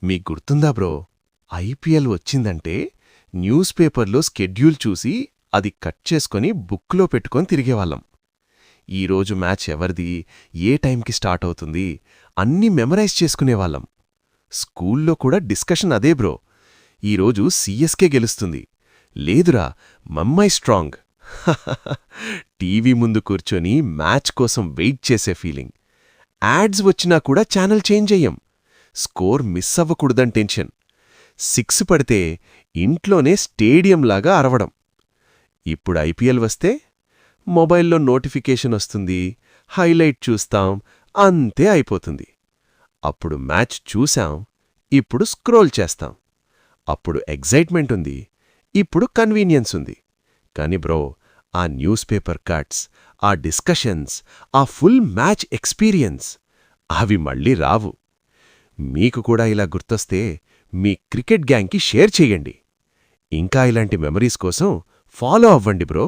మీకు గుర్తుందా bro, IPL వచ్చిందంటే న్యూస్ పేపర్లో స్కెడ్యూల్ చూసి అది కట్ చేసుకొని బుక్లో పెట్టుకొని తిరిగేవాళ్ళం. ఈరోజు మ్యాచ్ ఎవరిది, ఏ టైంకి స్టార్ట్ అవుతుంది అన్నీ మెమరైజ్ చేసుకునేవాళ్ళం. స్కూల్లో కూడా డిస్కషన్ అదే బ్రో, ఈరోజు సీఎస్కే గెలుస్తుంది, లేదురా మమ్మై స్ట్రాంగ్. టీవీ ముందు కూర్చొని మ్యాచ్ కోసం వెయిట్ చేసే ఫీలింగ్. యాడ్స్ వచ్చినా కూడా ఛానల్ చేంజ్ అయ్యం. స్కోర్ మిస్ అవ్వకూడదని టెన్షన్. 6 పడితే ఇంట్లోనే స్టేడియంలాగా అరవడం. ఇప్పుడు ఐపీఎల్ వస్తే మొబైల్లో నోటిఫికేషన్ వస్తుంది, హైలైట్ చూస్తాం, అంతే అయిపోతుంది. అప్పుడు మ్యాచ్ చూశాం, ఇప్పుడు స్క్రోల్ చేస్తాం. అప్పుడు ఎగ్జైట్మెంట్ ఉంది, ఇప్పుడు కన్వీనియన్స్ ఉంది. కాని బ్రో, ఆ న్యూస్ పేపర్ కట్స్, ఆ డిస్కషన్స్, ఆ ఫుల్ మ్యాచ్ ఎక్స్పీరియన్స్ అవి మళ్ళీ రావు. మీకు కూడా ఇలా గుర్తొస్తే మీ క్రికెట్ గ్యాంగ్కి షేర్ చెయ్యండి. ఇంకా ఇలాంటి మెమరీస్ కోసం ఫాలో అవ్వండి బ్రో.